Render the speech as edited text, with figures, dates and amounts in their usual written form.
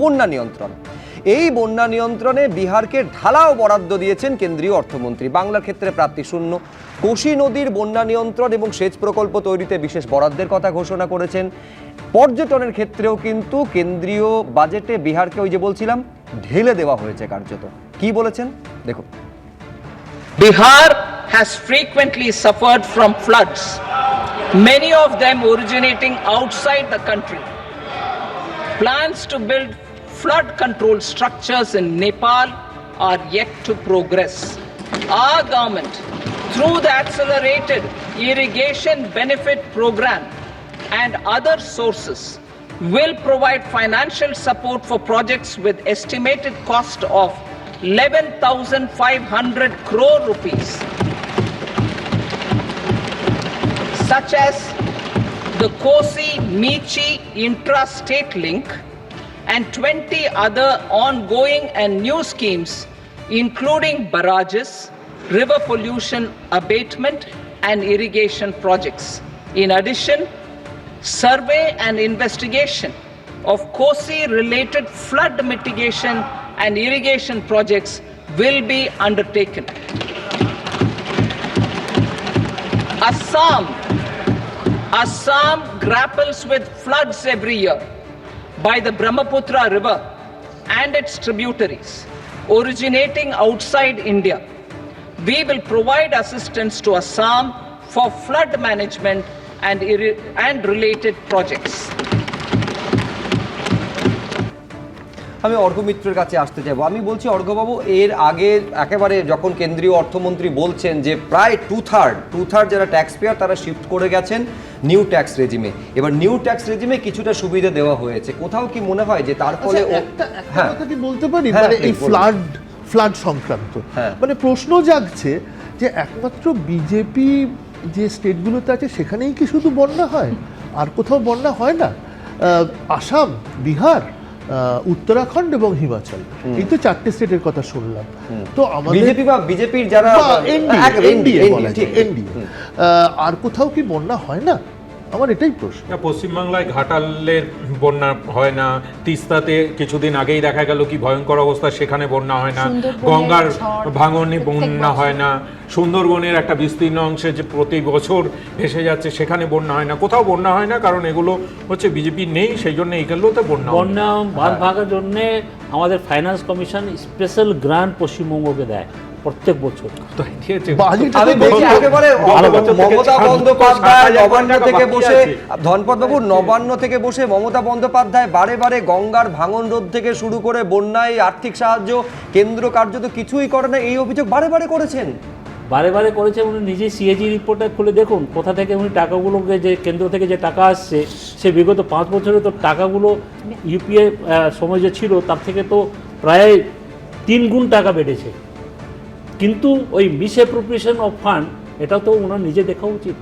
বন্যা নিয়ন্ত্রণ। এই বন্যা নিয়ন্ত্রণে বিহারকে ঢালাও বরাদ্দ দিয়েছেন কেন্দ্রীয় অর্থমন্ত্রী। বাংলার ক্ষেত্রে প্রাপ্তি শূন্য। কোশি নদীর বন্যা নিয়ন্ত্রণ এবং সেচ প্রকল্প তৈরিতে বিশেষ বরাদ্দের কথা ঘোষণা করেছেন। পর্যটনের ক্ষেত্রেও কিন্তু কেন্দ্রীয় বাজেটে বিহারকে ওই যে বলছিলাম ঢেলে দেওয়া হয়েছে কার্যত। কি বলেছেন দেখুন। Bihar has frequently suffered from floods, many of them originating outside the country. Plans to build flood control structures in Nepal are yet to progress. Our government, through the Accelerated Irrigation Benefit Program and other sources, will provide financial support for projects with estimated cost of 11,500 crore rupees, such as the Kosi-Michi intra-state link and 20 other ongoing and new schemes, including barrages, river pollution abatement and irrigation projects. In addition, survey and investigation of Kosi-related flood mitigation and irrigation projects will be undertaken. Assam grapples with floods every year by the Brahmaputra River and its tributaries originating outside India. We will provide assistance to Assam for flood management and related projects. আমি অর্ঘ্য মিত্রের কাছে আসতে চাইবো। আমি বলছি অর্ঘ্যবাবু, এর আগে একেবারে যখন কেন্দ্রীয় অর্থমন্ত্রী বলছেন যে প্রায় টু থার্ড যারা ট্যাক্স পেয়ার তারা শিফট করে গেছেন নিউ ট্যাক্স রেজিমে, এবার নিউ ট্যাক্স রেজিমে কিছুটা সুবিধা দেওয়া হয়েছে, কোথাও কি মনে হয় যে তার ফলে হ্যাঁ কথা কি বলতে পারি, মানে এই ফ্লাড সংক্রান্ত মানে প্রশ্ন জাগছে যে একমাত্র বিজেপি যে স্টেটগুলোতে আছে সেখানেই কি শুধু বন্যা হয়, আর কোথাও বন্যা হয় না? আসাম, বিহার, উত্তরাখণ্ড এবং হিমাচল, এই তো চারটে স্টেটের কথা শুনলাম। তো আমাদের বিজেপির যারা এনডিএ আর কোথাও কি বন্যা হয় না? আমার এটাই প্রশ্ন। পশ্চিমবাংলায় ঘাটালের বন্যা হয় না, তিস্তাতে কিছুদিন আগেই দেখা গেল কি ভয়ঙ্কর অবস্থা, সেখানে বন্যা হয় না, গঙ্গার ভাঙনে বন্যা হয় না, সুন্দরবনের একটা বিস্তীর্ণ অংশে যে প্রতি বছর ভেসে যাচ্ছে সেখানে বন্যা হয় না, কোথাও বন্যা হয় না, কারণ এগুলো হচ্ছে বিজেপি নেই, সেই জন্য এইগুলোতে বন্যা বাঁধ ভাগার জন্য আমাদের ফাইন্যান্স কমিশন স্পেশাল গ্রান্ট পশ্চিমবঙ্গকে দেয় প্রত্যেক বছর। মমতা বন্দ্যোপাধ্যায় নবান্ন থেকে বসে মমতা বন্দ্যোপাধ্যায় বারে বারে গঙ্গার ভাঙন রোধ থেকে শুরু করে বন্যায় আর্থিক সাহায্য কেন্দ্র কার্যত কিছুই করে না, এই অভিযোগ বারে বারে করেছেন। উনি নিজে সিএজি রিপোর্টটা খুলে দেখুন কোথা থেকে উনি টাকাগুলোকে, যে কেন্দ্র থেকে যে টাকা আসছে সে বিগত 5 বছরে তো টাকাগুলো ইউপিএ সময় যে ছিল তার থেকে তো প্রায় 3 গুণ টাকা বেড়েছে, কিন্তু ওই মিসঅ্যাপ্রোপ্রিয়েশন অফ ফান্ড এটা তো ওনার নিজে দেখা উচিত।